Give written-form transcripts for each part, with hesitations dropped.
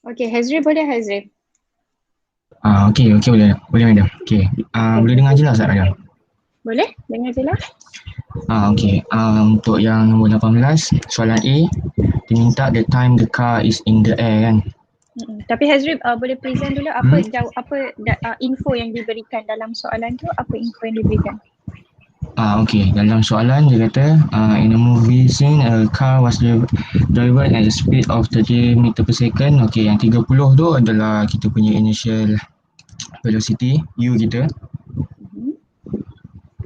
Okay, Hazri boleh Hazri? Okey boleh madam. Okey. Boleh dengar jelas tak madam? Boleh? Dengar jelas? Okey. Untuk yang nombor 18, soalan A, diminta the time the car is in the air kan? Tapi Hazri boleh present dulu info yang diberikan dalam soalan tu, apa info yang diberikan? Okey, dalam soalan dia kata in a movie scene a car was driven at the speed of 30 meter per second. Okey, yang 30 tu adalah kita punya initial velocity u kita.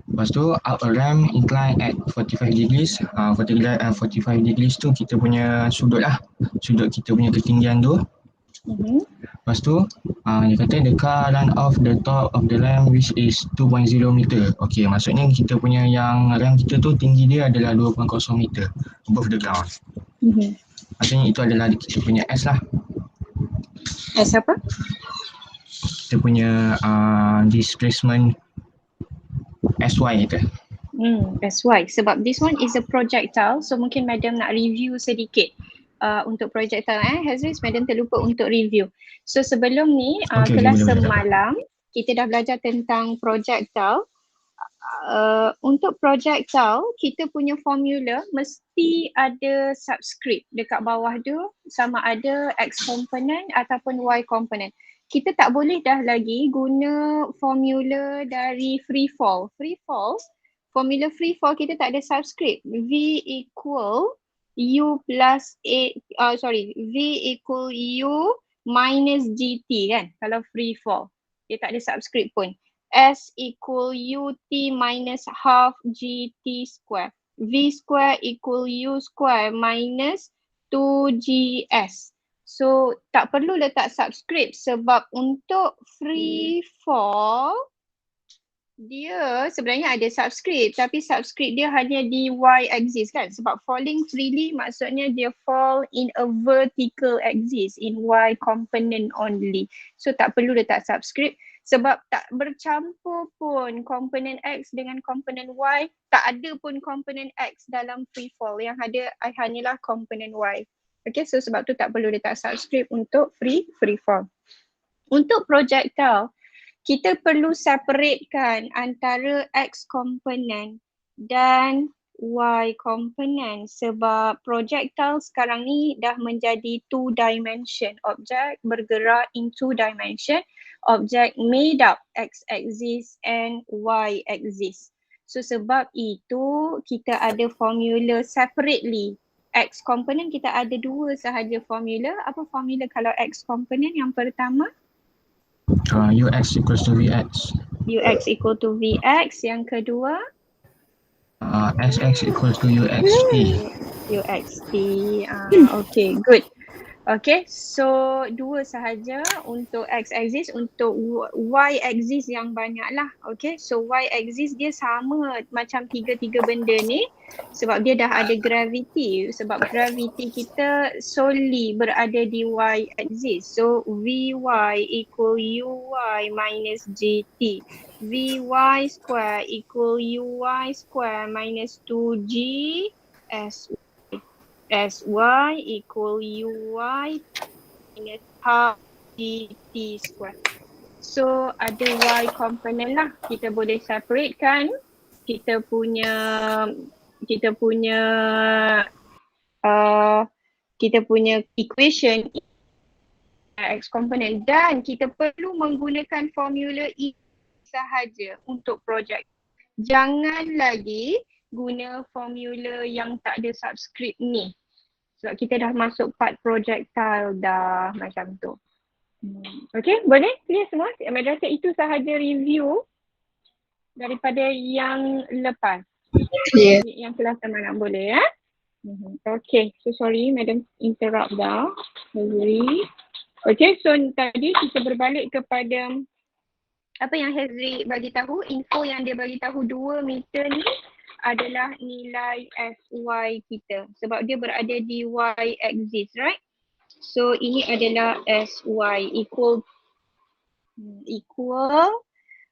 Lepas tu up a ramp incline at 45 degrees. 45 degrees tu kita punya sudut lah. Sudut kita punya ketinggian tu. Lepas tu dia kata the car run off the top of the ramp which is 2.0 meter. Okey, maksudnya kita punya yang ramp kita tu tinggi dia adalah 2.0 meter above the ground. Maksudnya itu adalah kita punya S lah. S apa? Kita punya displacement SY kita. SY. Sebab this one is a projectile, so mungkin madam nak review sedikit untuk projectile. Hazri, madam terlupa untuk review. So sebelum ni kelas semalam kita dah belajar tentang projectile. Untuk projectile, kita punya formula mesti ada subscript dekat bawah tu, sama ada X component ataupun Y component. Kita tak boleh dah lagi guna formula dari free fall. Formula free fall kita tak ada subscript. V equal U plus V equal U minus GT kan, kalau free fall. Dia tak ada subscript pun. S equal UT minus half GT square. V square equal U square minus 2GS. So tak perlu letak subscript sebab untuk free fall dia sebenarnya ada subscript, tapi subscript dia hanya di Y axis kan, sebab falling freely maksudnya dia fall in a vertical axis, in Y component only. So tak perlu letak subscript sebab tak bercampur pun komponen X dengan komponen Y, tak ada pun komponen X dalam free fall, yang ada hanyalah komponen Y. Okay, so sebab tu tak perlu letak subscript untuk free fall. Untuk projectile, kita perlu separatekan antara X component dan Y component sebab projectile sekarang ni dah menjadi 2 dimension. Objek bergerak in 2 dimension. Objek made up X axis and Y axis. So sebab itu kita ada formula separately. X component kita ada 2 sahaja formula. Apa formula kalau X component? Yang pertama UX equals to VX. UX equal to VX. Yang kedua SX equals to UXT. UXT. Okay, good. Okay, so 2 sahaja untuk X axis. Untuk Y axis yang banyak lah. Okay, so Y axis dia sama macam tiga-tiga benda ni sebab dia dah ada gravity. Sebab gravity kita solely berada di Y axis. So Vy equal Uy minus GT. Vy square equal Uy square minus 2G Sy equal Uy minus half GT square. So ada Y component lah. Kita boleh separatekan kita punya equation X component, dan kita perlu menggunakan formula E sahaja untuk project. Jangan lagi guna formula yang tak ada subscript ni. Sebab kita dah masuk part projectile dah macam tu. Okay, boleh? Clear semua? Madrasah itu sahaja review daripada yang lepas. Clear. Yang kelas semalam boleh ya? Okay, so sorry madam interrupt dah. Hazri. Okay, so tadi kita berbalik kepada apa yang Hazri bagi tahu, info yang dia bagi tahu 2 meter ni adalah nilai SY kita sebab dia berada di Y axis, right? So ini adalah SY equal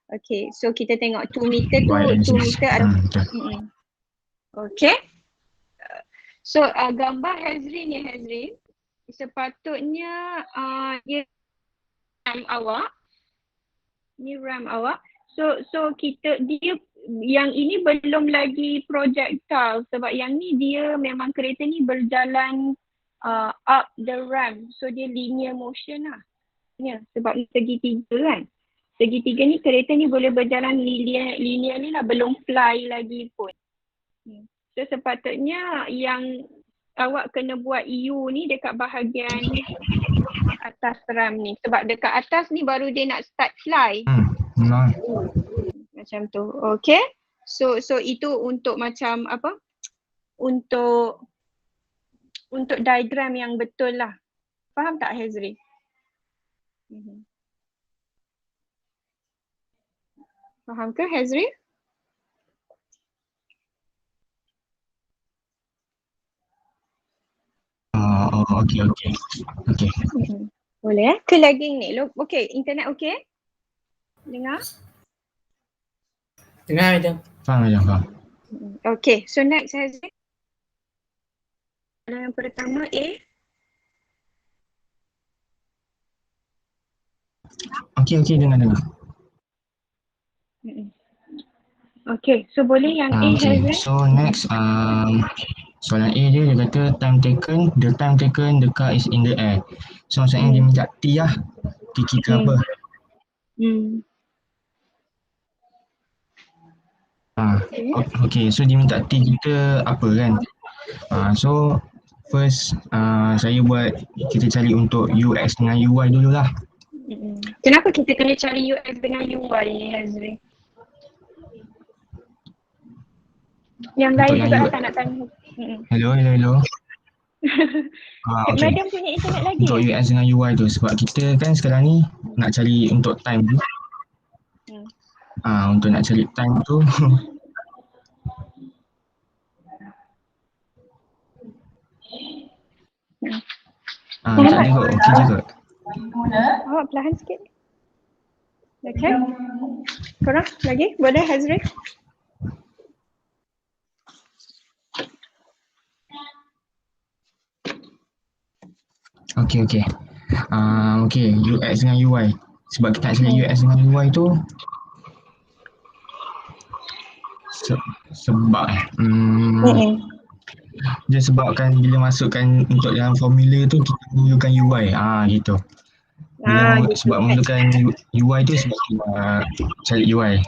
okay, so kita tengok 2 meter tu 2 meter ada okay. So gambar Hazri ni Hazri, Sepatutnya dia RAM awak. Ni RAM awak. So dia yang ini belum lagi projectile sebab yang ni dia memang kereta ni berjalan up the ramp. So dia linear motion lah. Ya, sebab ni segitiga kan. Segitiga ni kereta ni boleh berjalan linear ni lah, belum fly lagi pun. So sepatutnya yang awak kena buat U ni dekat bahagian atas RAM ni. Sebab dekat atas ni baru dia nak start fly. Macam tu. Okay. So itu untuk macam apa? Untuk diagram yang betul lah. Faham tak Hazri? Faham ke Hazri? Okay. Boleh ke lagging ni? Okay, internet okay? Dengar? Dengar je. Faham. Okay, so next Hazri. Yang pertama A. Okay, dengar. Okay, so boleh yang A Hazri? So next, soalan A dia kata the time taken the car is in the air. So maksudnya dia minta T lah. T kita apa? Okay, so dia minta T kita apa kan? So first kita cari untuk UX dengan UI dululah. Kenapa kita kena cari UX dengan UI ni Hazri? Yang lain juga tak nak tanya. Hello. Okay. Madam punya internet lagi. Untuk UX dengan UI tu sebab kita kan sekarang ni nak cari untuk time tu. Untuk nak cari time tu tak ada kot, okey je kot. Perlahan sikit. Okay. Korang lagi? Boleh Hazri? Okay. Okay, UX dengan UI. Sebab kita nak cari UX dengan UI tu sebab dia sebabkan bila masukkan untuk dalam formula tu kita perlukan UI. Gitu. Sebab memerlukan UI tu sebab cari UI.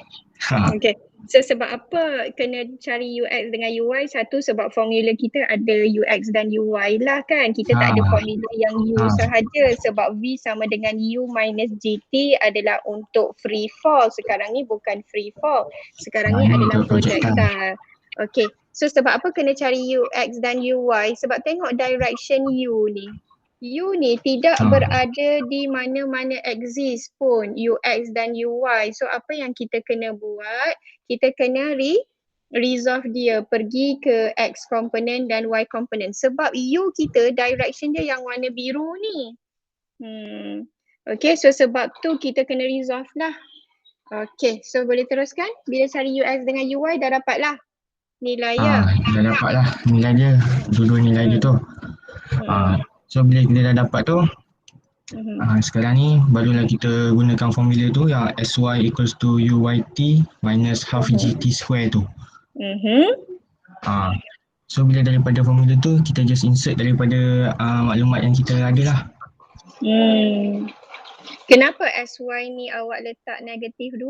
Okay. So sebab apa kena cari UX dengan UI? Satu sebab formula kita ada UX dan UI lah kan. Kita tak ada formula yang U sahaja sebab V sama dengan U minus GT adalah untuk free fall. Sekarang ni bukan free fall. Sekarang ni adalah projectile. Okay. So sebab apa kena cari UX dan UI? Sebab tengok direction U ni. U ni tidak berada di mana-mana exist pun UX dan UI. So apa yang kita kena buat? Kita kena resolve dia, pergi ke X component dan Y component. Sebab U kita direction dia yang warna biru ni. Okay, so sebab tu kita kena resolve lah. Okay, so boleh teruskan? Bila cari UX dengan UI dah dapat lah nilai ya? Dah dapat lah nilai dia, dua-dua nilai dia tu. So bila kita dah dapat tu, sekarang ni barulah kita gunakan formula tu yang SY equals to UYT minus half GT square tu. So bila daripada formula tu kita just insert daripada maklumat yang kita ada lah. Kenapa SY ni awak letak negatif 2?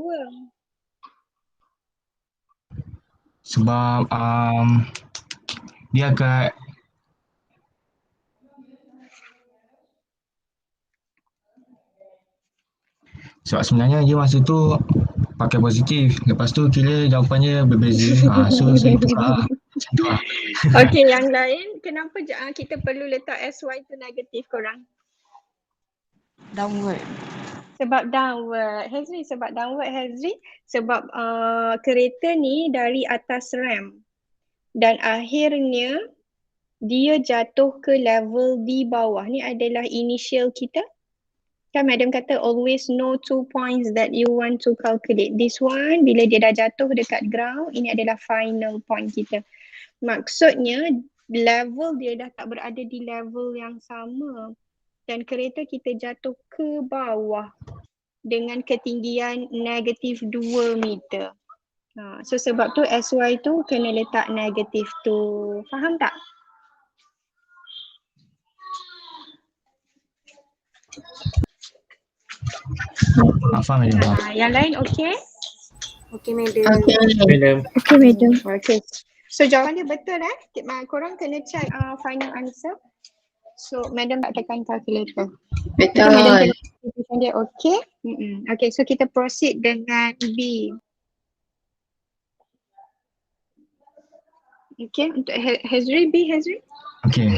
Sebab dia akan sebab sebenarnya dia masa tu pakai positif. Lepas tu kira jawapannya berbeza. So saya tukar macam tu lah. Okay, yang lain kenapa kita perlu letak SY tu negatif korang? Downward. Sebab downward. Hazri, sebab downward Hazri. Sebab kereta ni dari atas ramp. Dan akhirnya dia jatuh ke level di bawah. Ni adalah initial kita. Kan madam kata always know 2 points that you want to calculate. This one bila dia dah jatuh dekat ground, ini adalah final point kita. Maksudnya level dia dah tak berada di level yang sama dan kereta kita jatuh ke bawah dengan ketinggian negatif 2 meter. So sebab tu SY tu kena letak negatif tu. Faham tak? Faham madam? Yang lain okey? Okey, madam. Madam. Okey, madam. Okey. So jawapan dia betul korang kena check final answer. So madam tak tekan calculator. Betul. Madam tengok dia okey. Okey, so kita proceed dengan B. Okey, untuk Hazri, B Hazri. Okay.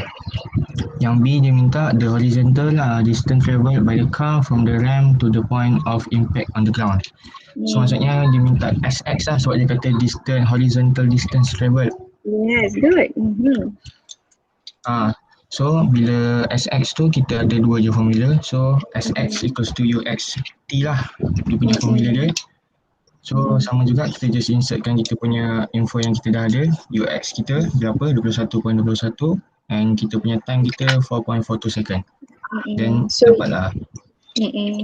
Yang B dia minta the horizontal distance traveled by the car from the ramp to the point of impact on the ground. So maksudnya dia minta SX lah sebab dia kata distance, horizontal distance traveled. Yes, good. So bila SX tu kita ada dua je formula. So SX equals to UX T lah dia punya formula dia. So sama juga kita just insertkan kita punya info yang kita dah ada. UX kita berapa? 21.21 and kita punya time kita 4.42 second. Then dapatlah.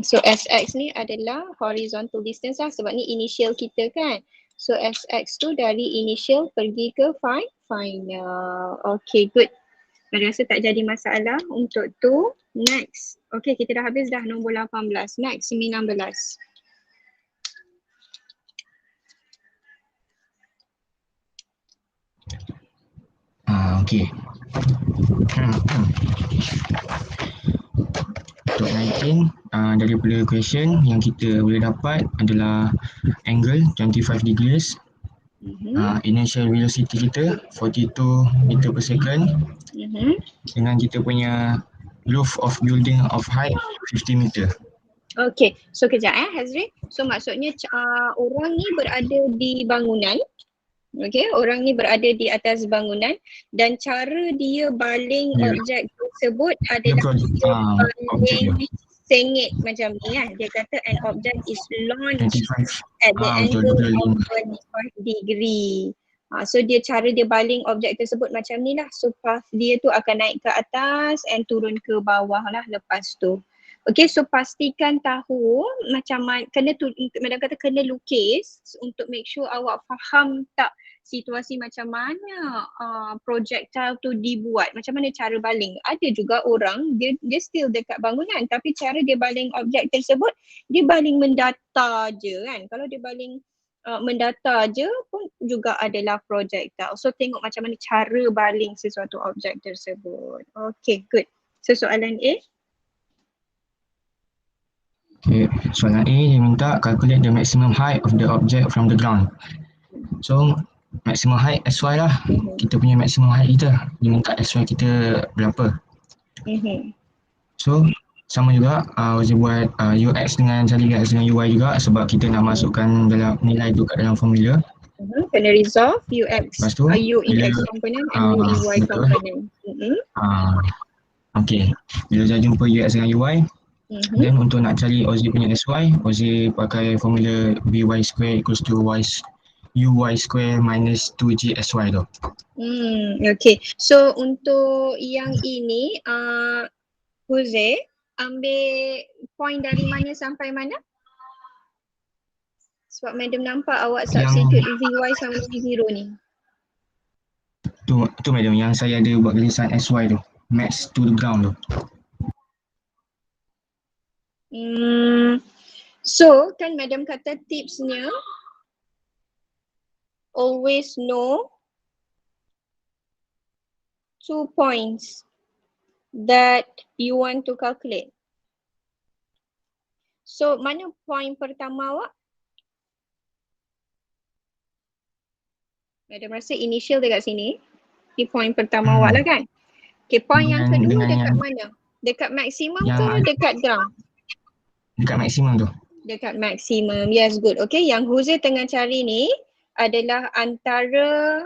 So SX ni adalah horizontal distance lah sebab ni initial kita kan. So SX tu dari initial pergi ke final. Okay, good. Saya rasa tak jadi masalah untuk tu. Next. Okay, kita dah habis dah nombor 18. Next, 19. Okay. Untuk 19, daripada question yang kita boleh dapat adalah angle 25 degrees. Initial velocity kita 42 meter per second. Dengan kita punya roof of building of height 50 meter. Okay, so kejap Hazri. So maksudnya orang ni berada di bangunan. Okay, orang ni berada di atas bangunan dan cara dia baling objek tersebut adalah dia baling sengit macam ni kan. Dia kata an object is launched at the angle of 25 degree. So dia cara dia baling objek tersebut macam ni lah. So path dia tu akan naik ke atas and turun ke bawah lah lepas tu. Okay, so pastikan tahu macam madam kata kena lukis untuk make sure awak faham tak situasi macam mana projectile tu dibuat, macam mana cara baling. Ada juga orang dia still dekat bangunan tapi cara dia baling objek tersebut dia baling mendata je kan. Kalau dia baling mendata je pun juga adalah projectile. So tengok macam mana cara baling sesuatu objek tersebut. Okay, good. So soalan A. Okay, soalan A dia minta calculate the maximum height of the object from the ground. So maximum height SY lah. Kita punya maximum height kita. Dia minta SY kita berapa. So sama juga Uzi buat UX dengan cari UX dengan UI juga sebab kita nak masukkan dalam nilai tu kat dalam formula. Kena resolve UX, Lepas tu, U in X component and U in Y component. Okay, bila dah jumpa UX dengan UI, then untuk nak cari Uzi punya SY, Uzi pakai formula BY square equals to UY square minus 2GSY tu. Okay, so untuk yang ini Jose ambil point dari mana sampai mana? Sebab madam nampak awak substitute VY sama V0 ni. Tu madam yang saya ada buat tulisan SY tu, max to the ground tu. So kan madam kata tipsnya always know 2 points that you want to calculate. So mana point pertama awak? Madam rasa initial dekat sini. Ini point pertama awak lah kan? Okay, point yang kedua dekat mana? Dekat maksimum ke dekat ground? Dekat maksimum tu. Dekat maksimum, yes, good. Okay, yang Jose tengah cari ni adalah antara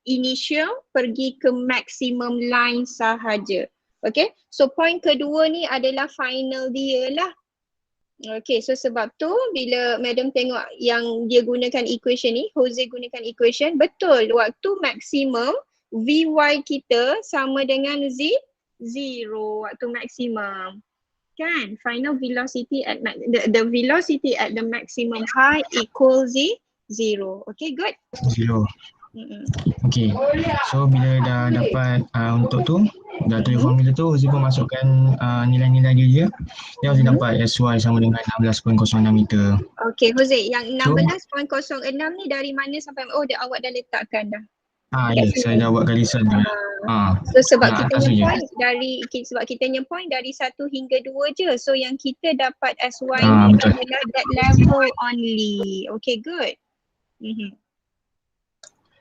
initial pergi ke maximum line sahaja. Okay, so point kedua ni adalah final dia lah. Okay, so sebab tu bila madam tengok yang dia gunakan equation ni, Jose gunakan equation, betul waktu maximum Vy kita sama dengan zero waktu maksimum. Kan? Final velocity at the velocity at the maximum height equals zero. Okay, good? Zero. Okay, so bila dah dapat untuk tu, dah tulis formula tu, Uzi pun masukkan nilai-nilai dia. Dia Uzi dapat SY sama dengan 16.06 meter. Okay, Jose, yang 16.06 ni dari mana sampai, awak dah letakkan dah? Ya, saya dah buat garisan tu. So sebab kita punya point dari 1 hingga 2 je. So yang kita dapat SY ni adalah that level only. Okay, good.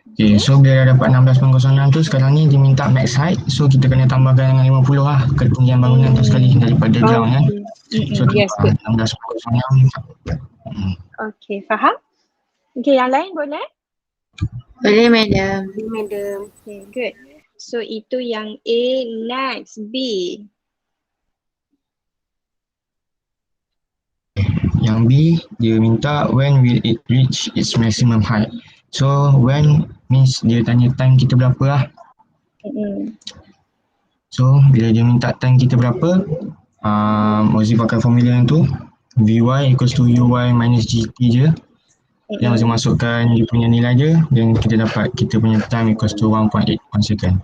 Okay, so bila dah dapat 16.06 tu, sekarang ni dia minta max height. So kita kena tambahkan dengan 50 lah ketinggian bangunan tu sekali daripada ground kan. So yes, good. 16.06. Okay, faham? Okay, yang lain boleh? Boleh, Madam. Okay, good. So itu yang A. Next, B. Yang B, dia minta when will it reach its maximum height. So when means dia tanya time kita berapa lah. So bila dia minta time kita berapa, Uzi pakai formula yang tu, Vy equals to Uy minus GT je. Yang Uzi masukkan dia punya nilai je, dan kita dapat kita punya time equals to 1.81 second.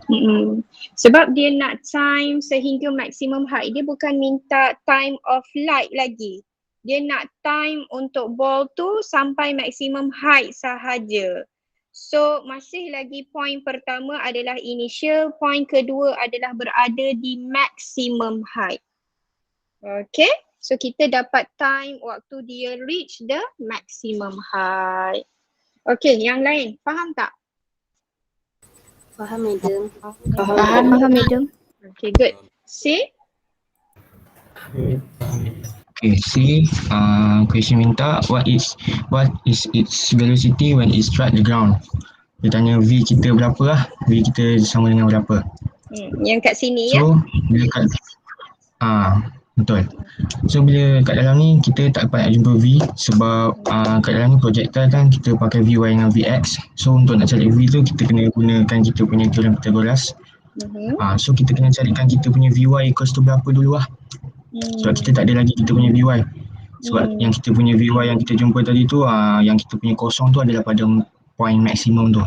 Sebab dia nak time sehingga maximum height, dia bukan minta time of light lagi. Dia nak time untuk ball tu sampai maximum height sahaja. So masih lagi point pertama adalah initial, point kedua adalah berada di maximum height. Okay, so kita dapat time waktu dia reach the maximum height. Okay, yang lain faham tak? Faham, Madam. Faham, Madam. Okay, good. C? Okay, C, question minta what is its velocity when it strike the ground. Dia tanya V kita berapa lah, V kita sama dengan berapa. Yang kat sini so, bila kat betul. So bila kat dalam ni kita tak dapat nak jumpa V sebab kat dalam ni projectile kan kita pakai Vy dengan Vx. So untuk nak cari V tu kita kena gunakan kita punya teorem Pythagoras. So kita kena carikan kita punya Vy equals to berapa dulu lah. Sebab kita tak ada lagi kita punya Vy. Sebab yang kita punya Vy yang kita jumpa tadi tu, yang kita punya kosong tu adalah pada point maksimum tu.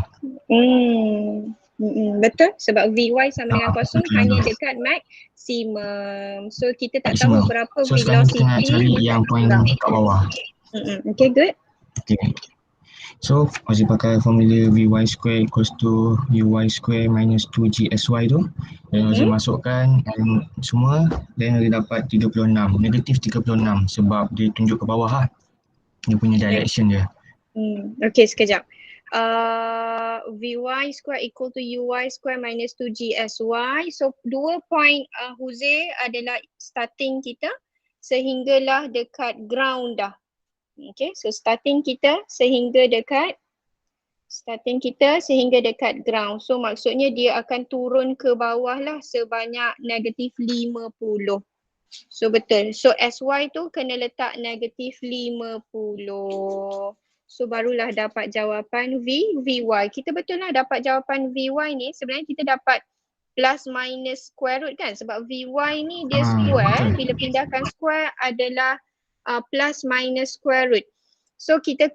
Betul, sebab Vy sama dengan kosong hanya dekat maksimum. So kita tak tahu berapa so, sekarang kita nak cari yang point kat bawah. Okay, good. Okay. So, Uzi pakai formula Vy square equals to Uy square minus 2GSY tu. Dan Uzi masukkan semua, dan Uzi dapat 36, negatif 36 sebab dia tunjuk ke bawah lah. Dia punya direction dia. Okay, sekejap. Vy square equal to Uy square minus 2GSY. So, 2 point Jose adalah starting kita sehinggalah dekat ground dah. Okay, so starting kita sehingga dekat ground. So maksudnya dia akan turun ke bawah lah sebanyak negatif 50. So betul. So SY tu kena letak negatif 50. So barulah dapat jawapan Vy. Kita betul lah dapat jawapan Vy ni. Sebenarnya kita dapat plus minus square root kan. Sebab Vy ni dia square. Bila pindahkan square adalah plus minus square root. So kita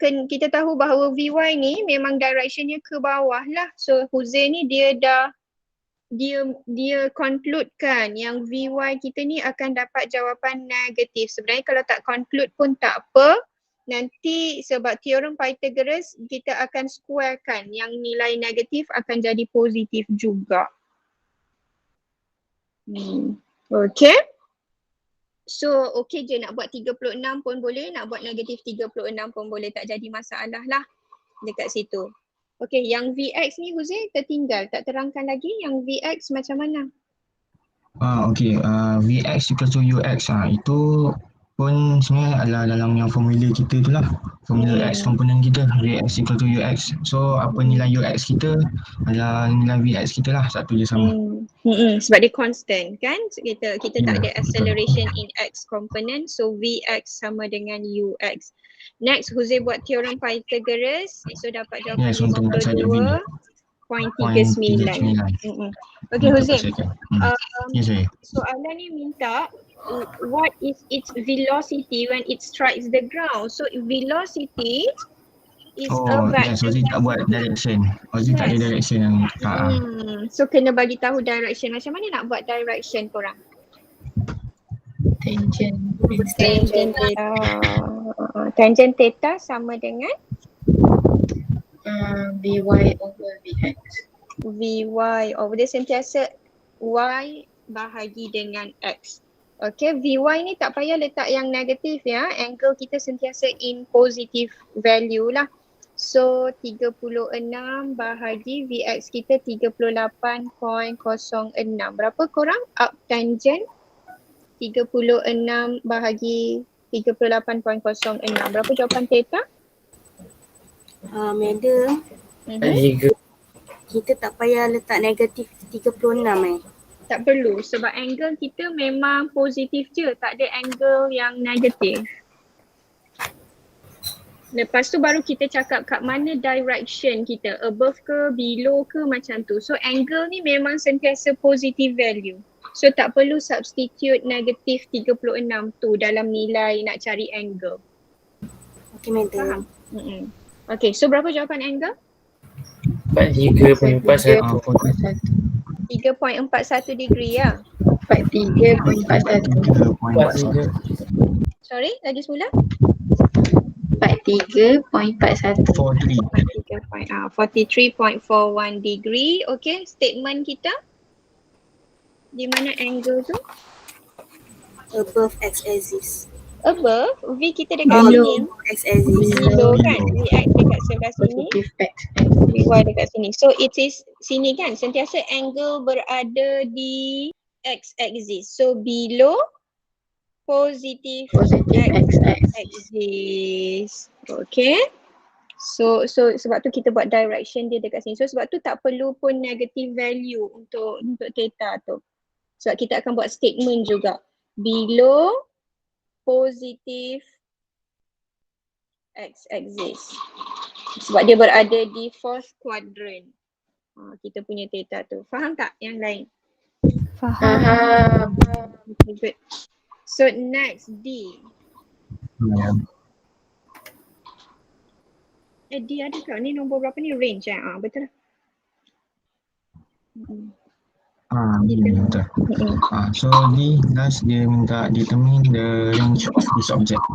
tahu bahawa Vy ni memang directionnya ke bawah lah. So Jose ni dia conclude kan yang Vy kita ni akan dapat jawapan negatif. Sebenarnya kalau tak conclude pun tak apa. Nanti sebab teorem Pythagoras kita akan square kan yang nilai negatif akan jadi positif juga. Okay. So okay je nak buat 36 pun boleh, nak buat negatif 36 pun boleh, tak jadi masalah lah dekat situ. Okay, yang Vx ni Jose tertinggal, tak terangkan lagi yang Vx macam mana? Okay, Vx equals to Ux, itu pun sebenarnya adalah dalam yang formula kita tu lah. Formula X komponen kita, Vx equal to Ux. So apa nilai Ux kita adalah nilai Vx kita lah, satu je sama. Sebab dia constant kan, kita tak ada acceleration in X component, so Vx sama dengan Ux. Next, Jose buat teorem Pythagoras, so dapat jawapan 52. 0.39. Okay Huzim, Ya saya. soalan ni minta what is its velocity when it strikes the ground. So velocity is a Yes, vector. Ozi tak buat direction. Ozi tak ada direction yang So kena bagi tahu direction. Macam mana nak buat direction korang? Tangent. Tangent theta. Tangent theta sama dengan Vy over Vx. Vy over dia sentiasa y bahagi dengan x. Okay, Vy ni tak payah letak yang negatif ya. Angle kita sentiasa in positive value lah. So 36 bahagi Vx kita 38.06. Berapa korang? Up tangent 36 bahagi 38.06. Berapa jawapan theta? Madam, kita tak payah letak negatif 36 Tak perlu sebab angle kita memang positif je, tak ada angle yang negatif. Lepas tu baru kita cakap kat mana direction kita, above ke, below ke, macam tu. So angle ni memang sentiasa positive value. So tak perlu substitute negatif 36 tu dalam nilai nak cari angle. Okay, Madam. Faham? Okay, so berapa jawapan angle? 43.41. 3.41 degree ya? 43.41. Sorry, lagi semula? 43.41. 43.41 degree. Okay, statement kita di mana angle tu? Above x-axis. Above, V kita dekat sini. X-axis. Below kan, Vx dekat sebelah sini, Positive X. Vy dekat sini. So it is sini kan, sentiasa angle berada di x-axis. So below positive X. axis. Okay. So sebab tu kita buat direction dia dekat sini. So sebab tu tak perlu pun negative value untuk theta tu. Sebab kita akan buat statement juga. Below positive x-axis. Sebab dia berada di fourth quadrant. Kita punya theta tu. Faham tak yang lain? Faham. Okay, good. So next D. D ada ke? Ni nombor berapa ni? Range betul lah. Betul. So di last dia minta determine the range of this object.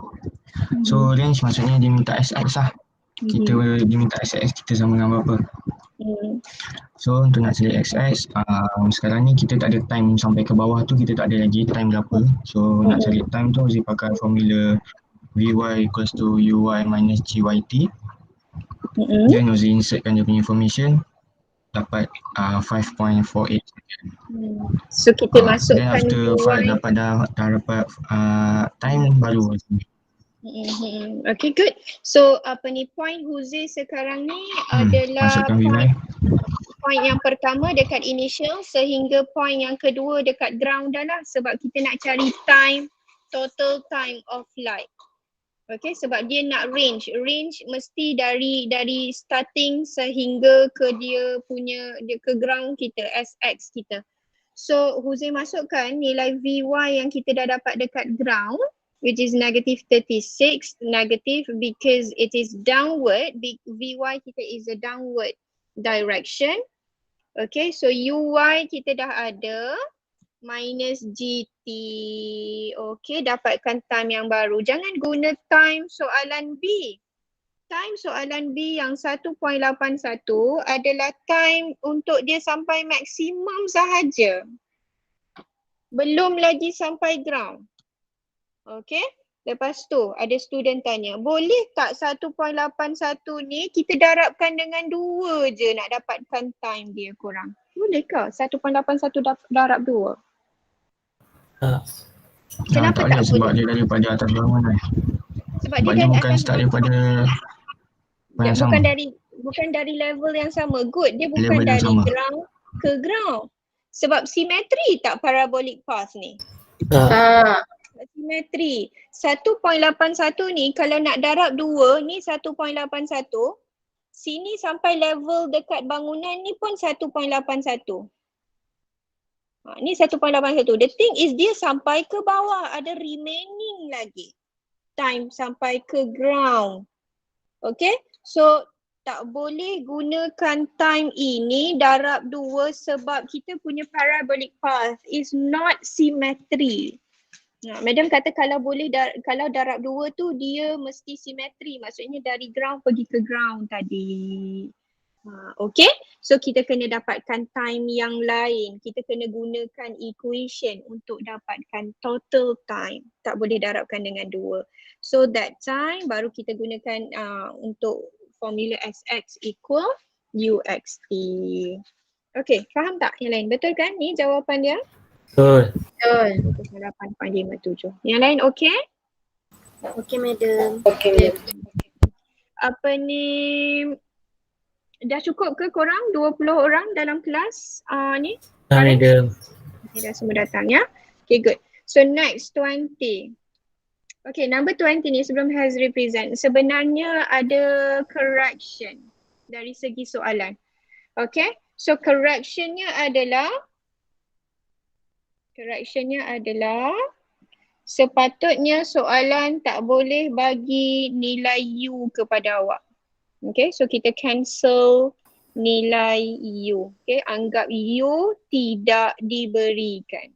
So range maksudnya dia minta SX lah. Dia minta SX kita sama dengan berapa. So untuk nak cari XX, sekarang ni kita tak ada time sampai ke bawah tu, kita tak ada lagi time berapa. So nak cari time tu Uzi pakai formula Vy equals to Uy minus Gyt. Then Uzi insertkan dia punya information, dapat 5.48. So kita masukkan then after dah dapat time baru. Okay, good. So point Huzi sekarang ni adalah masukkan Vy. Point yang pertama dekat initial sehingga point yang kedua dekat ground dah lah, sebab kita nak cari time, total time of light. Okay, sebab dia nak range mesti dari starting sehingga ke dia ke ground kita, SX kita. So Huzi masukkan nilai Vy yang kita dah dapat dekat ground, which is negative 36, negative because it is downward. Vy kita is a downward direction. Okay, so Uy kita dah ada, minus Gt. Okay, dapatkan time yang baru. Jangan guna time soalan B. Time soalan B yang 1.81 adalah time untuk dia sampai maksimum sahaja. Belum lagi sampai ground. Okay, lepas tu ada student tanya, boleh tak 1.81 ni kita darabkan dengan 2 je nak dapatkan time dia korang? Boleh ke 1.81 darab 2? Kenapa tak boleh? Sebab dia daripada atas bawah kan. Sebab dia bukan start daripada bukan dari level yang sama. Good, dia bukan level dari sama. ground ke ground. Sebab simetri tak parabolic path ni? Simetri. 1.81 ni kalau nak darab 2, ni 1.81. sini sampai level dekat bangunan ni pun 1.81. Ni 1.81. The thing is dia sampai ke bawah, ada remaining lagi time sampai ke ground. Okay, so tak boleh gunakan time ini darab 2 sebab kita punya parabolic path is not symmetry. Madam kata kalau boleh kalau darab 2 tu dia mesti simetri, maksudnya dari ground pergi ke ground tadi. Okay, so kita kena dapatkan time yang lain. Kita kena gunakan equation untuk dapatkan total time. Tak boleh darabkan dengan 2. So that time baru kita gunakan untuk formula SX equal UXT. Okay, faham tak yang lain? Betul kan ni jawapan dia? Betul. 8.57. Yang lain okay? Okey madam. Apa ni, dah cukup ke korang 20 orang dalam kelas ni? Madam. Okay, dah semua datang ya. Okay, good. So next 20. Okay, number 20 ni sebelum Hazri present, sebenarnya ada correction dari segi soalan. Okay, so correctionnya adalah sepatutnya soalan tak boleh bagi nilai U kepada awak. Okay, so kita cancel nilai U. Okay, anggap U tidak diberikan.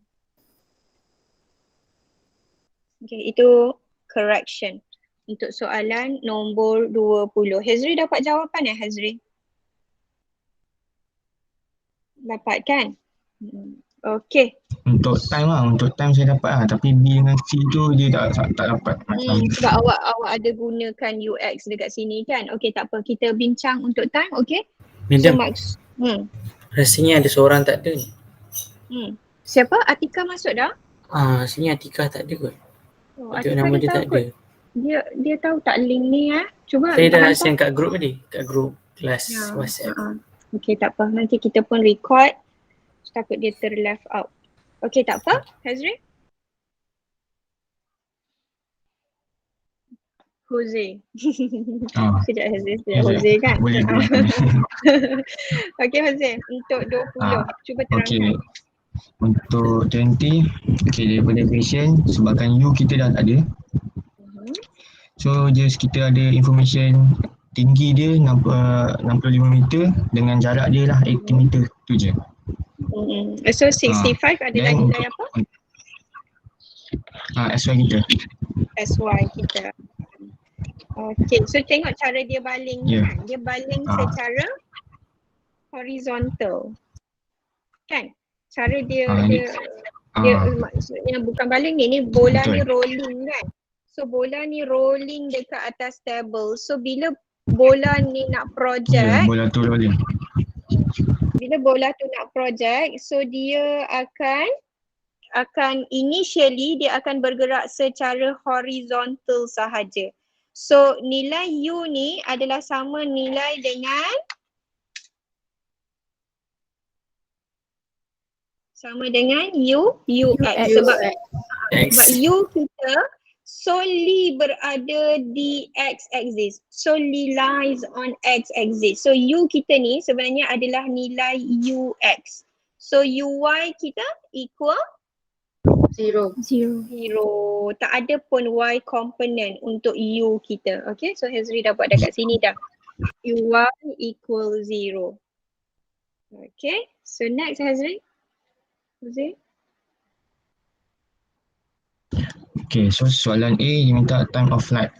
Okay, itu correction untuk soalan nombor 20. Hazri dapat jawapan Hazri? Dapat kan? Okay. Untuk time saya dapat lah, tapi B dengan C tu dia tak dapat macam. Sebab awak ada gunakan UX dekat sini kan? Okay, tak apa. Kita bincang untuk time, okay? Madam, rasanya ada seorang tak ada ni. Siapa? Atika masuk dah? Sini Atika tak ada kot. Atika nama dia tak ada. Dia tahu tak link ni Cuba saya dah send kat group tadi, kat group kelas WhatsApp. Okay, tak apa. Nanti kita pun record. Takut dia left out. Okay, tak apa. Hazri? Jose. Sekejap Hazri. Jose kan? Boleh. Okay Jose, untuk 20. Cuba terangkan. Okay. Untuk 20, okay, daripada question sebabkan U kita dah tak ada. So just kita ada information tinggi dia 65 meter dengan jarak dia lah 80 meter tu je. So 65 adalah nilai apa? SY kita. SY kita. Okay, so tengok cara dia baling ni kan. Dia baling secara horizontal. Kan? Cara dia maksudnya bukan baling ni bola ni rolling kan. So bola ni rolling dekat atas table. So bila bola ni nak project, bola tu rolling. Bila bola tu nak project, so dia akan initially dia akan bergerak secara horizontal sahaja. So nilai U ni adalah sama nilai dengan UX sebab U kita solely berada di X axis, solely lies on X axis. So U kita ni sebenarnya adalah nilai UX. So UY kita equal 0. Tak ada pun Y component untuk U kita. Okay, so Hazri dah buat dekat sini dah. UY equal 0. Okay, so next Hazri. Okay, so soalan A dia minta time of flight.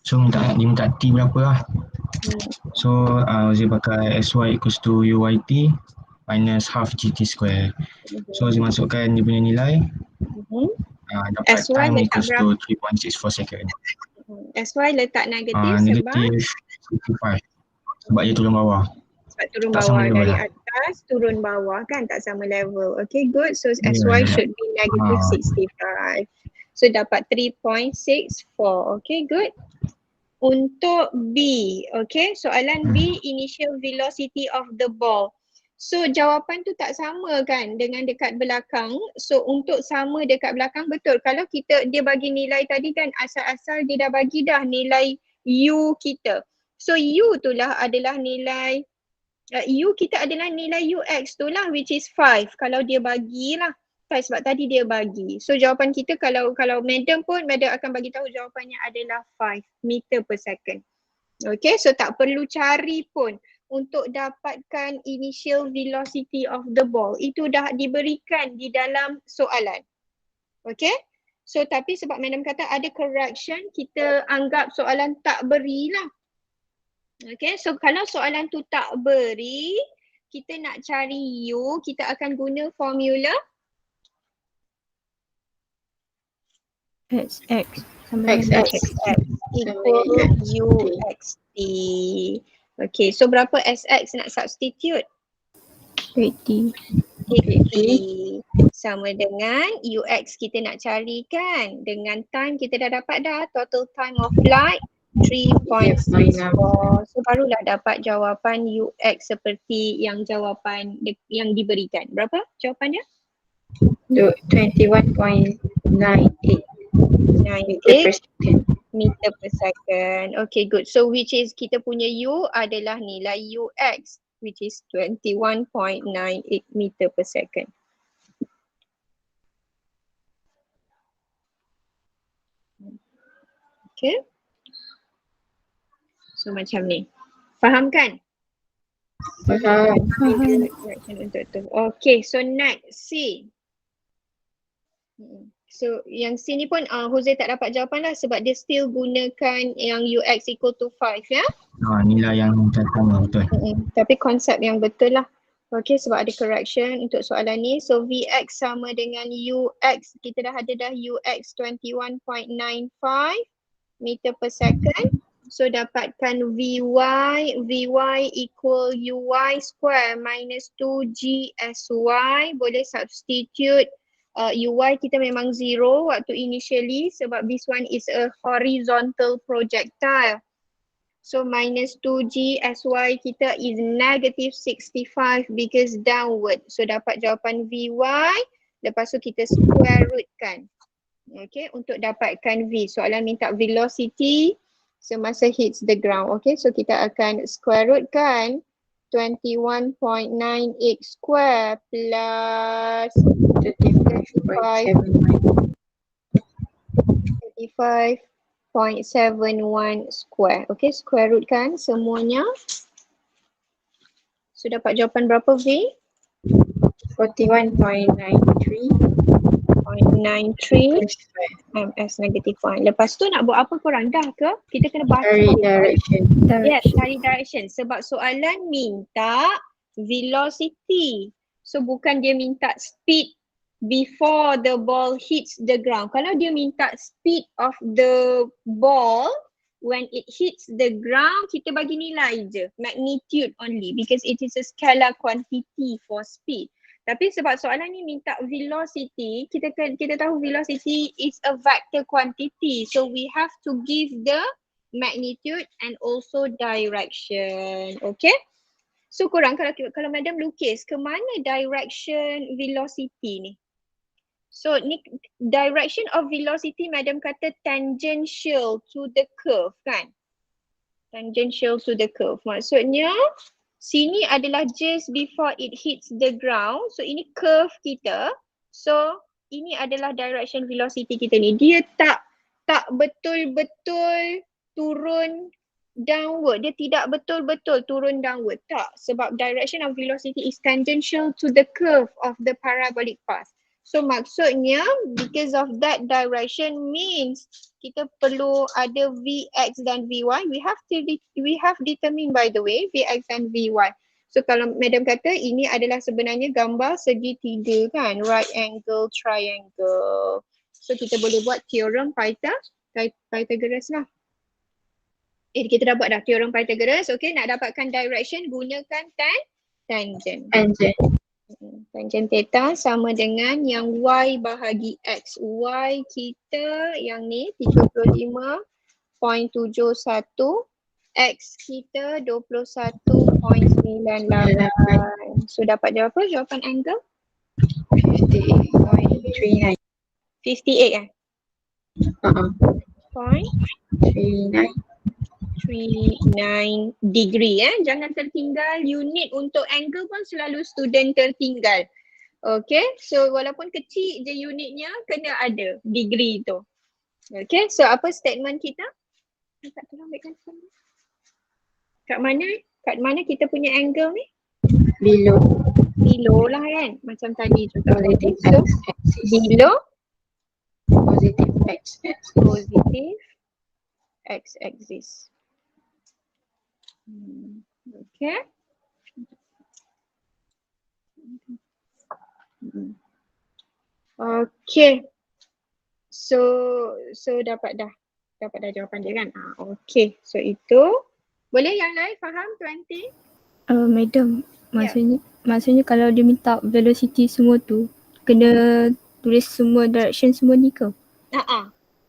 So dia minta T berapa lah. So Zee pakai SY equals to UYT minus half GT square. So Zee masukkan dia punya nilai. Dapat SY time letak equals to 3.64 second. SY letak negatif negatif 55 sebab dia turun bawah. Sebab turun bawah dari atas turun bawah kan, tak sama level. Okay, good. So SY should be negative 65. So dapat 3.64. Okay, good. Untuk B, okay, soalan B, initial velocity of the ball. So jawapan tu tak sama kan dengan dekat belakang. So untuk sama dekat belakang, betul. Kalau dia bagi nilai tadi kan, asal-asal dia dah bagi dah nilai U kita. So U tu lah adalah nilai U kita adalah nilai UX tu lah, which is 5 kalau dia bagilah. Sebab tadi dia bagi. So jawapan kita kalau madam pun, madam akan bagi tahu jawapannya adalah 5 meter per second. Okay, so tak perlu cari pun untuk dapatkan initial velocity of the ball. Itu dah diberikan di dalam soalan. Okay, so tapi sebab madam kata ada correction, kita anggap soalan tak berilah. Okay, so kalau soalan tu tak beri, kita nak cari U, kita akan guna formula XX XX equal UXT. Okay, so berapa SX nak substitute? 80 sama dengan UX kita nak cari kan. Dengan time kita dah dapat dah, total time of flight 3.64. So barulah dapat jawapan UX seperti yang jawapan yang diberikan. Berapa jawapannya? 21.98 meter per second. Okay, good. So which is kita punya U adalah nilai UX, which is 21.98 meter per second. Okay. So macam ni. Faham kan? Faham. Okay, so next C. So yang C ni pun Jose tak dapat jawapan lah sebab dia still gunakan yang UX equal to 5 ya. Nilai yang datang betul. Tapi konsep yang betul lah. Okay, sebab ada correction untuk soalan ni. So VX sama dengan UX. Kita dah ada dah UX 21.95 meter per second. So dapatkan VY equal UY square minus 2GSY. Boleh substitute UY kita memang 0 waktu initially sebab this one is a horizontal projectile. So minus 2G SY kita is negative 65 because downward. So dapat jawapan VY. Lepas tu kita square root kan. Okay, untuk dapatkan V. Soalan minta velocity semasa hits the ground. Okay, so kita akan square root kan. 21.98 square plus 35.71 square. Okay, square root kan semuanya. So dapat jawapan berapa V? 41.93 ms negative 1. Lepas tu nak buat apa korang? Dah ke? Kita kena baca. Cari direction. Yes, cari direction. Sebab soalan minta velocity. So bukan dia minta speed before the ball hits the ground. Kalau dia minta speed of the ball when it hits the ground, kita bagi nilai je, magnitude only because it is a scalar quantity for speed. Tapi sebab soalan ni minta velocity, kita tahu velocity is a vector quantity. So we have to give the magnitude and also direction. Okay? So korang kalau madam lukis, ke mana direction velocity ni? So ni direction of velocity madam kata tangential to the curve kan? Tangential to the curve. Maksudnya sini adalah just before it hits the ground. So ini curve kita. So ini adalah direction velocity kita ni. Dia tak betul-betul turun downward. Dia tidak betul-betul turun downward. Tak. Sebab direction of velocity is tangential to the curve of the parabolic path. So maksudnya because of that direction means kita perlu ada Vx dan Vy. We have determined by the way Vx and Vy. So kalau madam kata ini adalah sebenarnya gambar segitiga kan, right angle triangle. So kita boleh buat teorem Pythagoras lah. Kita dah buat dah teorem Pythagoras. Okay, nak dapatkan direction gunakan tangent. Tangent theta sama dengan yang y bahagi x. Y kita yang ni 35.71. X kita 21.98. So dapat jawapan apa? Jawapan angle? 58.39. 58 Point 39. 39 degree. Jangan tertinggal. Unit untuk angle pun selalu student tertinggal. Okay, so walaupun kecil je unitnya, kena ada degree tu. Okay, so apa statement kita? Tak tolong ambilkan phone. Kat mana kita punya angle ni? Below. Below lah kan, macam tadi juga. Positive So, x-axis. below Positive x-axis. positive x-axis. Okay. Okay. So dapat dah jawapan dia kan? Okay. So itu boleh yang lain faham 20? Madam, maksudnya kalau dia minta velocity semua tu, kena tulis semua direction semua ni ke?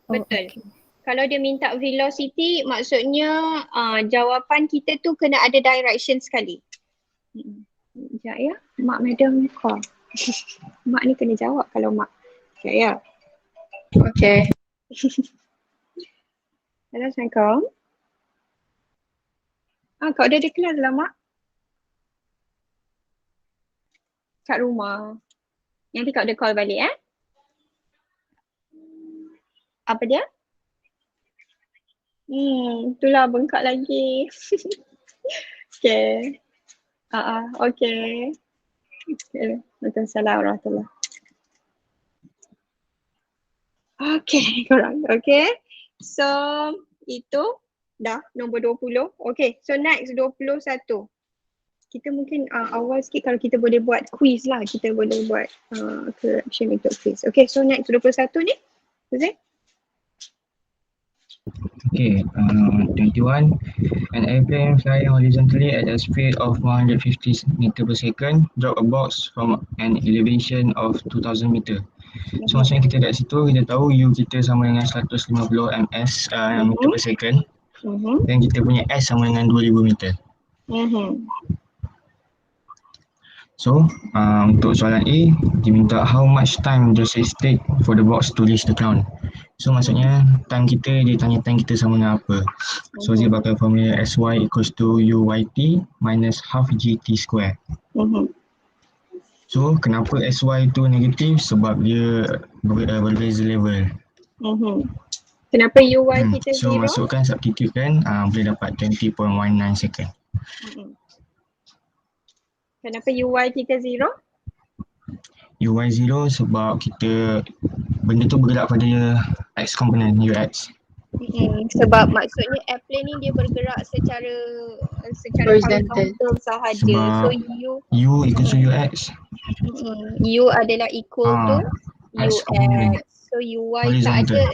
Betul. Okay. Kalau dia minta velocity, maksudnya jawapan kita tu kena ada direction sekali. Sekejap ya, mak madam call. Mak ni kena jawab kalau mak. Sekejap ya. Okay. Hello, Assalamualaikum. Kau dah ada kelas lah mak? Kat rumah. Nanti kau ada call balik Apa dia? Itulah bengkak lagi. Okay. Okay. Waalaikumsalam warahmatullahi. Okay, korang. Okay. So, itu dah nombor 20. Okay, so next 21. Kita mungkin awal sikit kalau kita boleh buat quiz lah. Kita boleh buat correction untuk quiz. Okay, so next 21 ni. Zee? Okay, 21. An airplane flying horizontally at a speed of 150 meter per second drop a box from an elevation of 2000 meter. So maksudnya kita kat situ, kita tahu U kita sama dengan 150 ms meter per second. Dan kita punya S sama dengan 2000 meter. So untuk soalan A, diminta how much time does it take for the box to reach the ground. So maksudnya time kita, dia tanya time kita sama dengan apa. So dia pakai formula SY equals to UYT minus half GT square. So kenapa SY tu negatif? Sebab dia berbeza level. Kenapa UY kita so 0? masukkan, substitute kan, boleh dapat 20.19 second. Kenapa UY kita 0? UY 0 sebab kita, benda tu bergerak pada X component, UX. Sebab maksudnya airplane ni dia bergerak secara horizontal sahaja. So U equals to UX. U adalah equal to X UX. component. So UY Horizontal.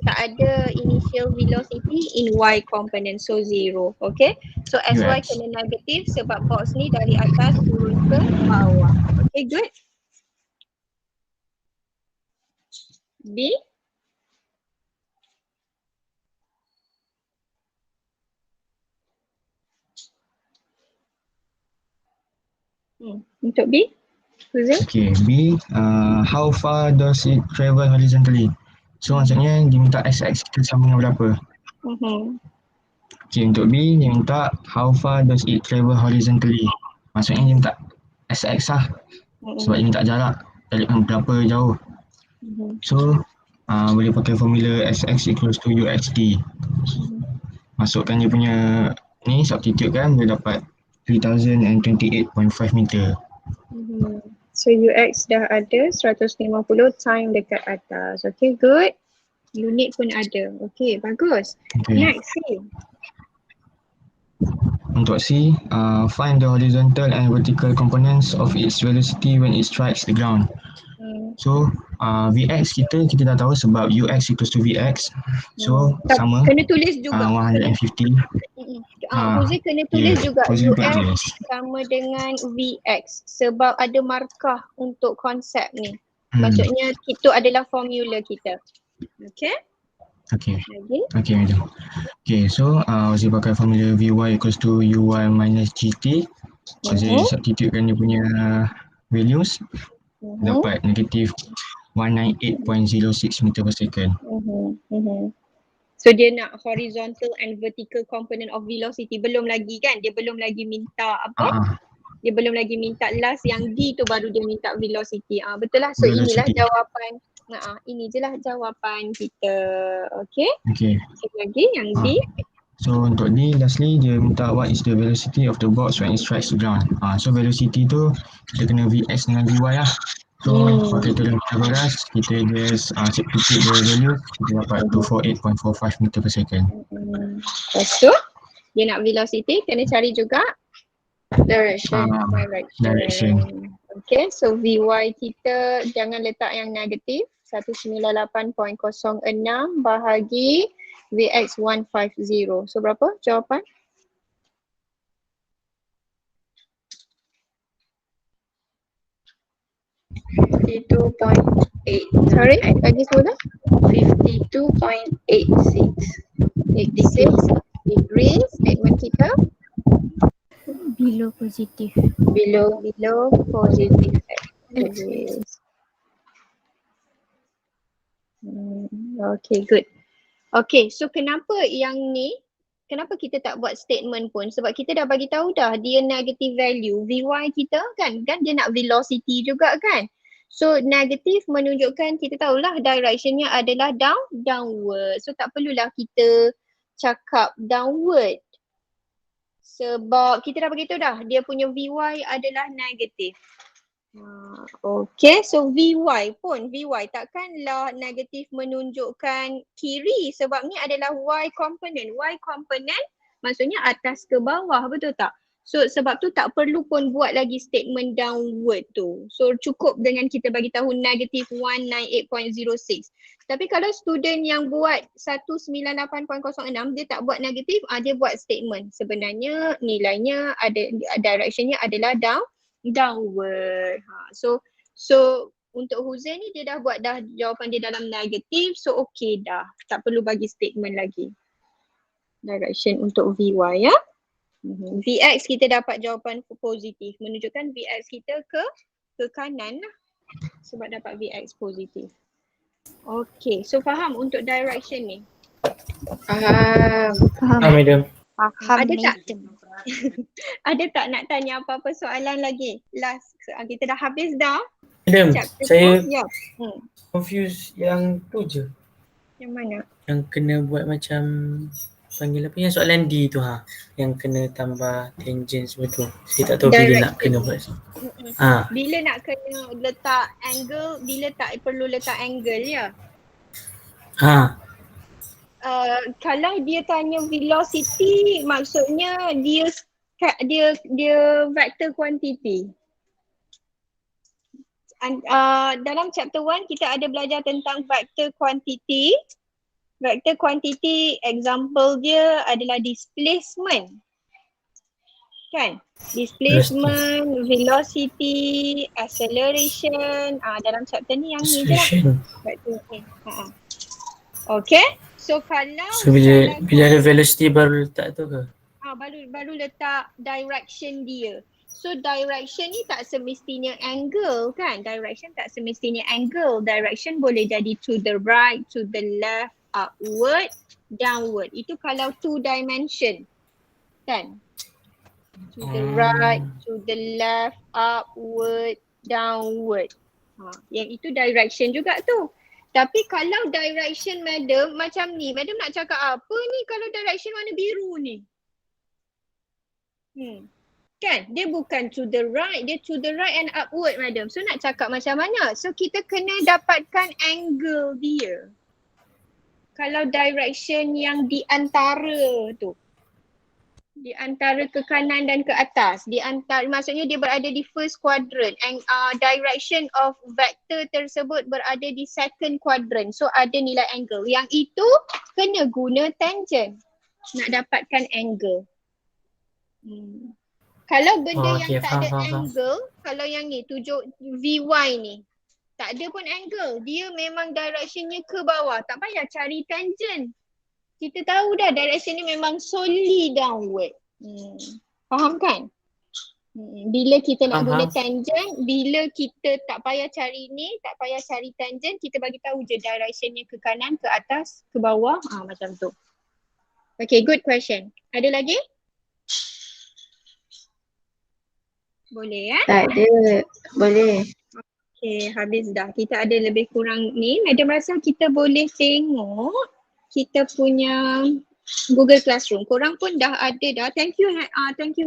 tak ada initial velocity in Y component, so 0. Okay, so SY UX. kena negatif sebab box ni dari atas turun ke bawah. Okay, good. B. Untuk B, Huzul? Okay, B, how far does it travel horizontally? So maksudnya dia minta SX kita sama dengan berapa? Okay, untuk B dia minta how far does it travel horizontally. Maksudnya dia minta SX lah. Sebab dia minta jarak dari berapa jauh. So boleh pakai formula SX equals to UXT. Masukkan dia punya ni, substitute kan, boleh dapat 3028.5 meter. So UX dah ada 150 time dekat atas. Okay, good. Unit pun ada. Okay, bagus. Okay. Next C. Untuk C, find the horizontal and vertical components of its velocity when it strikes the ground. So VX kita dah tahu sebab UX equals to VX. So sama, kena tulis juga 150. Huzul kena tulis juga UX UX sama dengan VX sebab ada markah untuk konsep ni. Maksudnya itu adalah formula kita. Okay? Okay. Okay, madam. Okay, so Zee pakai formula Vy equals to Uy minus GT. So Zee substitutekan dia punya values. Dapat negatif 198.06 meter per second. So dia nak horizontal and vertical component of velocity. Belum lagi kan? Dia belum lagi minta apa? Dia belum lagi minta last yang D tu baru dia minta velocity. Betul lah. So inilah jawapan. Ini je lah jawapan kita. Okay. Sekali lagi yang D. So untuk D, lastly dia minta what is the velocity of the box when it strikes the ground. So velocity tu kita kena Vx dengan Vy lah. So pakai tu dalam Pythagoras, kita just substitute the value, kita dapat 248.45 meter per second. Lepas tu dia nak velocity, kena cari juga Direction. Direction. Okay, so Vy kita jangan letak yang negatif, 198.06 bahagi Vx 150. So berapa jawapan? 52.8. Sorry, bagi semula? 52.86. 86 degrees. Statement kita? Below positif. Below positive axis. Okay, good. Okay, so kenapa yang ni, kenapa kita tak buat statement pun? Sebab kita dah bagi tahu dah dia negative value. Vy kita kan dia nak velocity juga kan? So negatif menunjukkan kita tahulah directionnya adalah downward. So tak perlulah kita cakap downward. Sebab kita dah beritahu dah dia punya Vy adalah negatif. Okay, so Vy takkanlah negatif menunjukkan kiri sebab ni adalah Y component. Y component maksudnya atas ke bawah, betul tak? So sebab tu tak perlu pun buat lagi statement downward tu. So cukup dengan kita bagi tahu negative 198.06. Tapi kalau student yang buat 198.06 dia tak buat negatif, dia buat statement. Sebenarnya nilainya ada, directionnya adalah downward. So untuk Huzain ni dia dah buat dah jawapan dia dalam negatif, so okay dah. Tak perlu bagi statement lagi. Direction untuk Vy ya. Vx kita dapat jawapan positif, menunjukkan Vx kita ke kanan lah. Sebab dapat Vx positif. Okay, so faham untuk direction ni? Faham. Madam. Ada tak? Ada tak nak tanya apa-apa soalan lagi? Last, kita dah habis dah. Madam, saya Hmm. confuse yang tu je. Yang mana? Yang kena buat macam panggil apa, yang soalan D tu yang kena tambah tangent semua tu. Saya tak tahu bila nak kena buat. Bila nak kena letak angle, bila tak perlu letak angle ya. Kalau dia tanya velocity, maksudnya dia vector quantity. Dalam chapter 1 kita ada belajar tentang vector quantity. Vector quantity example dia adalah displacement. Kan? Displacement, velocity, acceleration. Dalam chapter ni yang ni je lah. Vector ni. Okay. So kalau bila ada velocity baru letak tu ke? Baru letak direction dia. So direction ni tak semestinya angle kan? Direction tak semestinya angle. Direction boleh jadi to the right, to the left, upward, downward. Itu kalau 2 dimension. Kan? To the right, to the left, upward, downward. Yang itu direction juga tu. Tapi kalau direction madam macam ni, madam nak cakap apa ni kalau direction warna biru ni? Kan? Dia bukan to the right, dia to the right and upward madam. So nak cakap macam mana? So kita kena dapatkan angle dia. Kalau direction yang di antara tu. Di antara ke kanan dan ke atas. Di antara, maksudnya dia berada di first quadrant. And direction of vector tersebut berada di second quadrant. So ada nilai angle. Yang itu kena guna tangent. Nak dapatkan angle. Kalau benda yang tak ada angle, kalau yang ni tujuh Vy ni. Tak ada pun angle. Dia memang directionnya ke bawah. Tak payah cari tangent. Kita tahu dah direction ni memang solely downward. Faham kan? Bila kita nak Faham, guna faham. tangent, bila kita tak payah cari ni, tak payah cari tangent, kita bagi tahu je directionnya ke kanan, ke atas, ke bawah, macam tu. Okay, good question. Ada lagi? Boleh Tak ada. Boleh. Okay, habis dah. Kita ada lebih kurang ni. Madam rasa kita boleh tengok kita punya Google Classroom. Korang pun dah ada dah. Thank you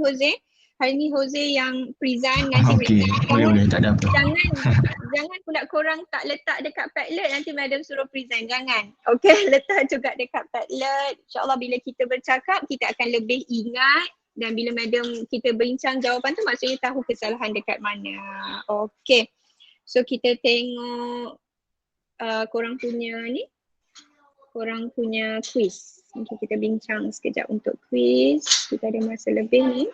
Jose. Hari ni Jose yang present, nanti Okey, boleh tak ada apa. jangan pula korang tak letak dekat Padlet, nanti madam suruh present. Jangan. Okay, letak juga dekat Padlet. InsyaAllah bila kita bercakap, kita akan lebih ingat, dan bila madam kita bincang jawapan tu, maksudnya tahu kesalahan dekat mana. Okay. So kita tengok korang punya ni, korang punya quiz. Okay, kita bincang sekejap untuk quiz. Kita ada masa lebih ni.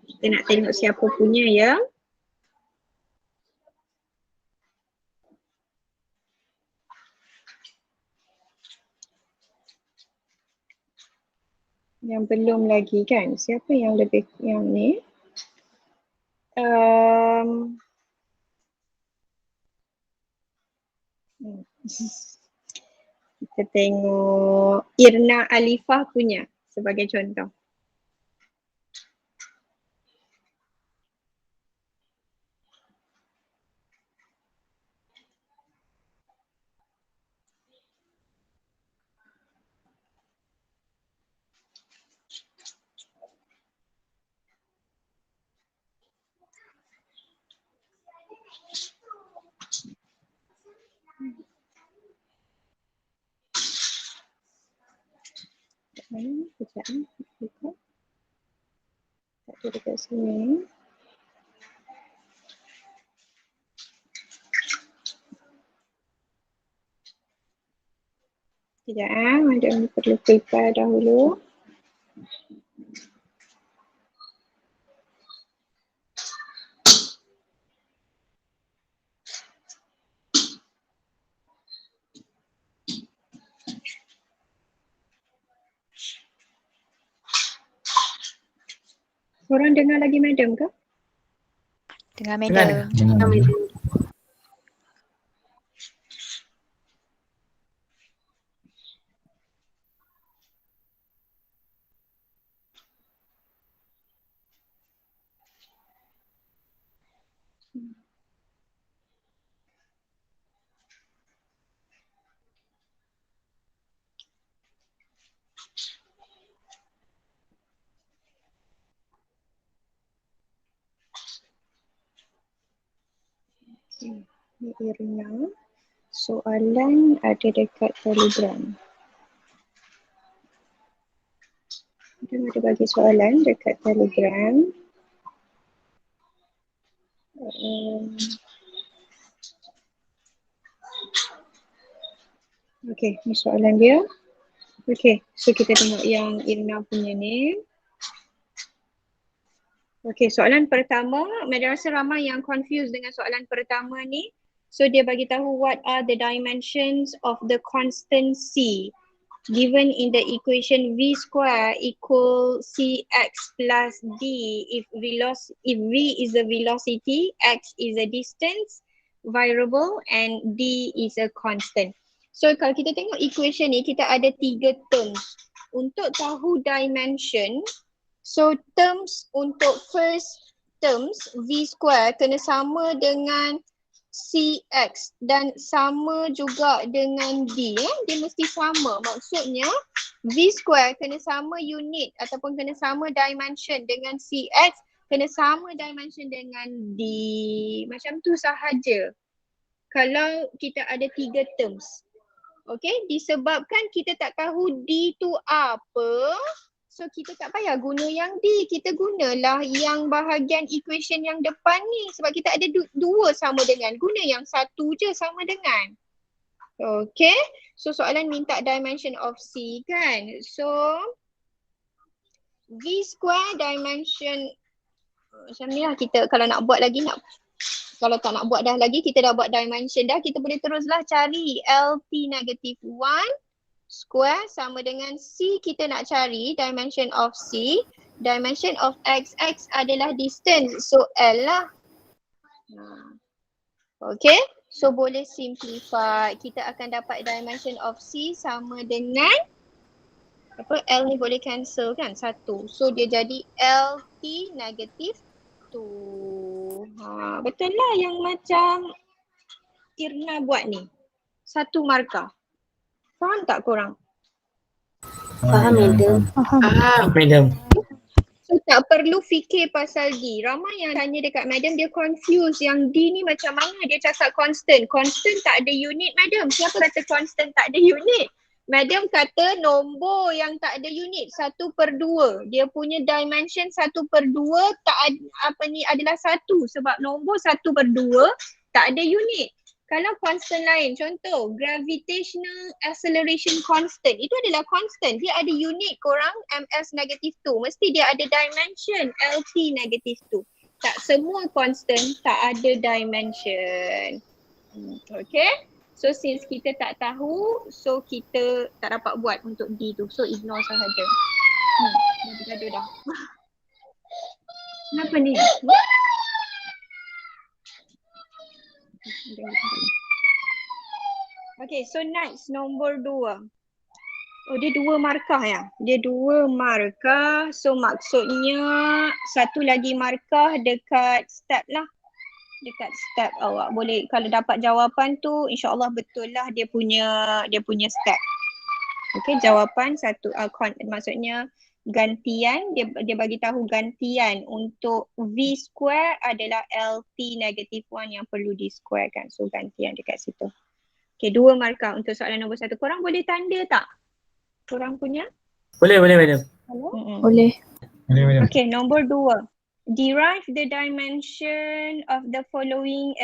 Kita nak tengok siapa punya ya. Yang belum lagi kan? Siapa yang lebih yang ni? Kita tengok Irna Alifah punya sebagai contoh. Mana sekejap ni? Buka. Tak ada dekat sini. Sekejap madam perlu prepare dahulu. Korang dengar lagi madam ke? Dengar Dengar, madam. Jangan. Ni Irna. Soalan ada dekat Telegram. Dia ada bagi soalan dekat Telegram. Okay, ni soalan dia. Okay, so kita tengok yang Irna punya ni. Okay, soalan pertama, madam rasa ramai yang confused dengan soalan pertama ni. So dia bagi tahu what are the dimensions of the constant C given in the equation V square equal Cx plus D if V is the velocity, X is a distance variable and D is a constant. So kalau kita tengok equation ni, kita ada 3 terms. Untuk tahu dimension, so terms untuk first terms V square kena sama dengan Cx dan sama juga dengan D. Dia mesti sama. Maksudnya V square kena sama unit ataupun kena sama dimension dengan Cx, kena sama dimension dengan D. Macam tu sahaja. Kalau kita ada 3 terms. Okay, disebabkan kita tak tahu D tu apa, so kita tak payah guna yang D, kita gunalah yang bahagian equation yang depan ni sebab kita ada dua sama dengan, guna yang satu je sama dengan. Okay, so soalan minta dimension of C kan, so V square dimension macam ni lah kita kalau nak buat lagi kalau tak nak buat dah lagi, kita dah buat dimension dah, kita boleh teruslah cari LT -1 square sama dengan C, kita nak cari dimension of C. Dimension of XX adalah distance. So L lah. Okay. So boleh simplify. Kita akan dapat dimension of C sama dengan apa, L ni boleh cancel kan, 1. So dia jadi LT negatif 2. Betul lah yang macam Irna buat ni. 1 markah. Faham tak korang? Faham, madam. Madam. So tak perlu fikir pasal D. Ramai yang tanya dekat madam, dia confuse yang D ni macam mana dia cakap constant. Constant tak ada unit madam. Siapa kata constant tak ada unit? Madam kata nombor yang tak ada unit 1/2. Dia punya dimension 1/2 tak ada, adalah 1 sebab nombor 1/2 tak ada unit. Kalau constant lain, contoh gravitational acceleration constant, itu adalah constant. Dia ada unit korang ms negatif 2. Mesti dia ada dimension lt negatif 2. Tak semua constant tak ada dimension. Okay. So since kita tak tahu, so kita tak dapat buat untuk D tu. So ignore sahaja. Dah gaduh dah. Kenapa ni? Okay, so next nombor 2. Oh, dia 2 markah ya? Dia 2 markah. So maksudnya satu lagi markah dekat step lah. Dekat step awak boleh, kalau dapat jawapan tu insyaAllah betul lah dia punya step. Okay, jawapan satu, maksudnya gantian, dia bagi tahu gantian untuk V square adalah LT negatif 1 yang perlu di square kan. So gantian dekat situ. Okay, 2 markah untuk soalan nombor 1. Korang boleh tanda tak? Korang punya? Boleh madam. Boleh. Okay, nombor 2. Derive the dimension of the following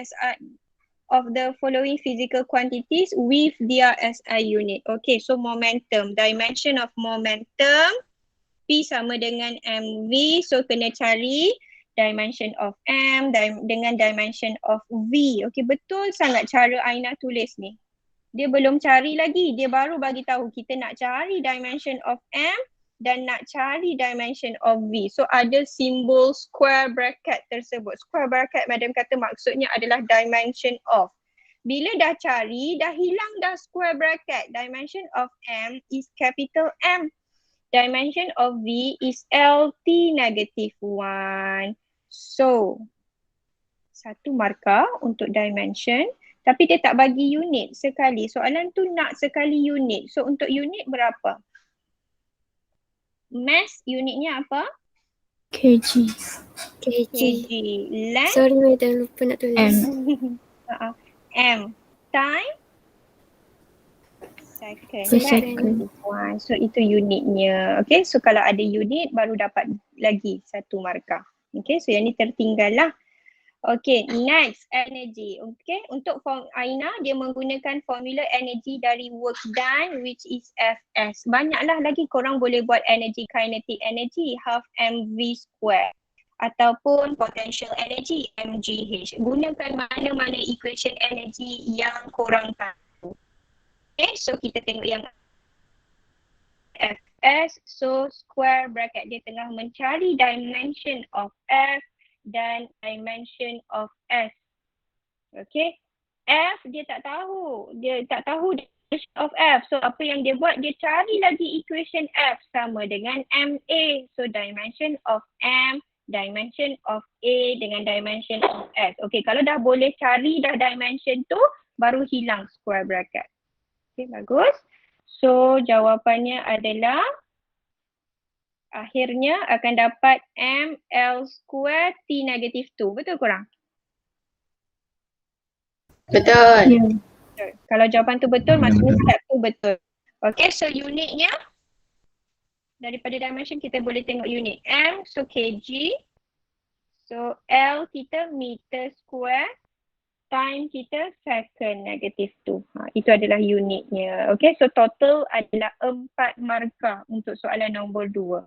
physical quantities with their SI unit. Okay, so momentum. Dimension of momentum P sama dengan mv. So kena cari dimension of m dengan dimension of v. Okay, betul sangat cara Aina tulis ni. Dia belum cari lagi. Dia baru bagi tahu kita nak cari dimension of m dan nak cari dimension of V. So ada simbol square bracket tersebut. Square bracket madam kata maksudnya adalah dimension of. Bila dah cari, dah hilang dah square bracket. Dimension of M is capital M. Dimension of V is LT negative 1. So, 1 markah untuk dimension. Tapi dia tak bagi unit sekali. Soalan tu nak sekali unit. So untuk unit berapa? Mass unitnya apa? kg. KG. Length? Sorry madam, lupa nak tulis. M. Time? Second. Second. So itu unitnya. Okay, so kalau ada unit baru dapat lagi 1 markah. Okay, so yang ni tertinggal lah. Okay, next energy. Okay, untuk form Aina dia menggunakan formula energy dari work done which is Fs. Banyaklah lagi korang boleh buat energy, kinetic energy half mv square ataupun potential energy mgh. Gunakan mana-mana equation energy yang korang tahu. Okay, so kita tengok yang Fs. So square bracket dia tengah mencari dimension of F dan dimension of S. Okay. F dia tak tahu. Dia tak tahu dimension of F. So apa yang dia buat, dia cari lagi equation F sama dengan MA. So dimension of M, dimension of A dengan dimension of S. Okay, kalau dah boleh cari dah dimension tu, baru hilang square bracket. Okay, bagus. So jawapannya adalah akhirnya akan dapat ML square T negatif 2. Betul korang? Betul. Betul. Kalau jawapan tu betul, maksudnya step tu betul. Okay, so unitnya daripada dimension kita boleh tengok unit. M, so kg. So L kita meter square. Time kita second negatif 2. Itu adalah unitnya. Okay, so total adalah 4 markah untuk soalan nombor 2.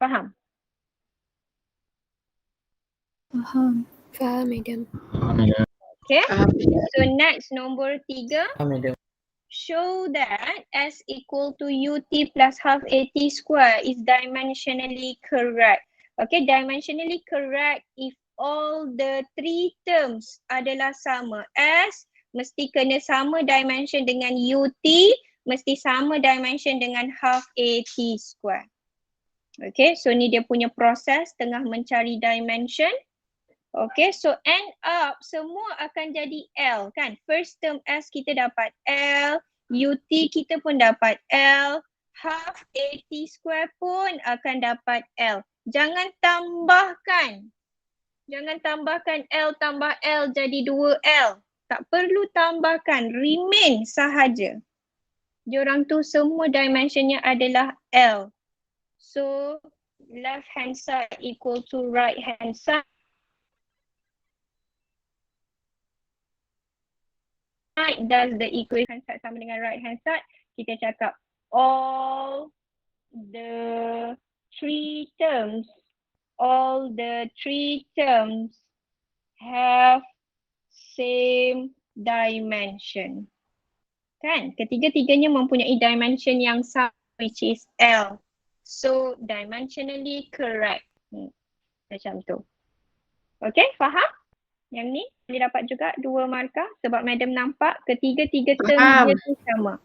Faham? Faham. Faham madam. Okay. So next nombor 3. Madam. show that S equal to UT plus half AT square is dimensionally correct. Okay, dimensionally correct if all the three terms adalah sama. S mesti kena sama dimension dengan UT, mesti sama dimension dengan half AT square. Okay, so ni dia punya proses tengah mencari dimension. Okay, so end up semua akan jadi L kan. First term S kita dapat L, UT kita pun dapat L, half AT square pun akan dapat L. Jangan tambahkan. Jangan tambahkan L tambah L jadi 2L. Tak perlu tambahkan, remain sahaja. Diorang tu semua dimensionnya adalah L. So left hand side equal to right hand side. Does the equation side sama dengan right hand side? Kita cakap all the three terms have same dimension. Kan? Ketiga-tiganya mempunyai dimension yang sama, which is L. So dimensionally correct. Macam tu. Okay, faham? Yang ni boleh dapat juga 2 markah sebab madam nampak ketiga-tiga term dia tu sama.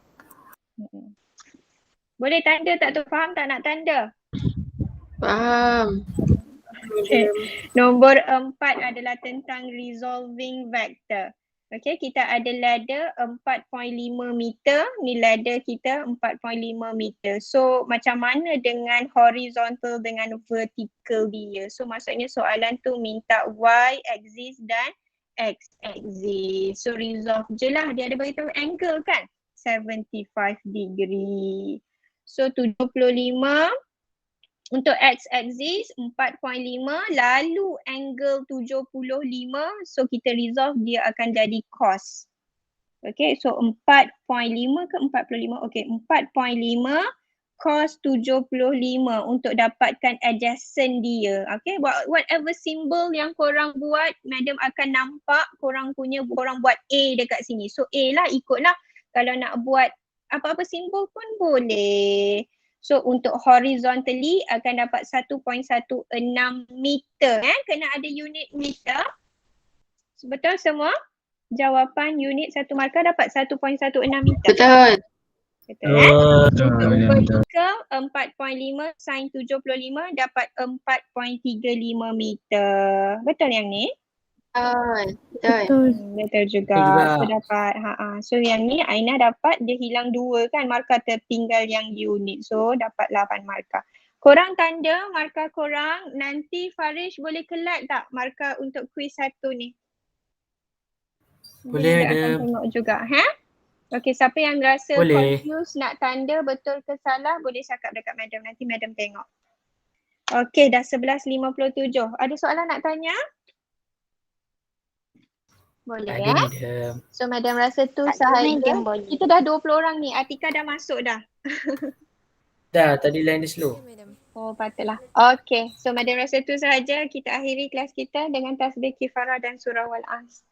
Boleh tanda tak tu? Faham tak nak tanda? Faham. Okay. Nombor 4 adalah tentang resolving vector. Okay, kita ada ladder 4.5 meter. Ni ladder kita 4.5 meter. So macam mana dengan horizontal dengan vertical dia? So maksudnya soalan tu minta y axis dan x axis. So resolve je lah. Dia ada beritahu angle kan? 75 degree. So 75. Untuk x-axis 4.5 lalu angle 75, so kita resolve dia akan jadi cos. Okay, so 4.5 ke 45? Okay, 4.5 cos 75 untuk dapatkan adjacent dia. Okay, whatever symbol yang korang buat, madam akan nampak korang buat A dekat sini. So A lah, ikutlah. Kalau nak buat apa-apa simbol pun boleh. So untuk horizontally akan dapat 1.16 meter. Kena ada unit meter. Betul semua? Jawapan unit 1 markah dapat 1.16 meter. Betul. Betul Untuk vertical 4.5 sin 75 dapat 4.35 meter. Betul yang ni? Betul. Betul juga. So dapat so yang ni Aina dapat, dia hilang 2 kan, markah tertinggal yang unit. So dapat 8 markah. Korang tanda markah korang. Nanti Farish boleh collect tak markah untuk quiz 1 ni? Boleh Dia akan madam. tengok juga. Okay, siapa yang rasa Boleh. confused nak tanda betul ke salah boleh cakap dekat madam. Nanti madam tengok. Okay, dah 11.57. Ada soalan nak tanya? Boleh Ada madam. So madam rasa tu sahaja. Kita dah 20 orang ni. Atika dah masuk dah. Dah, tadi line dia slow. Oh patutlah. Okay. So madam rasa tu sahaja. Kita akhiri kelas kita dengan tasbih kifarah dan surah wal as.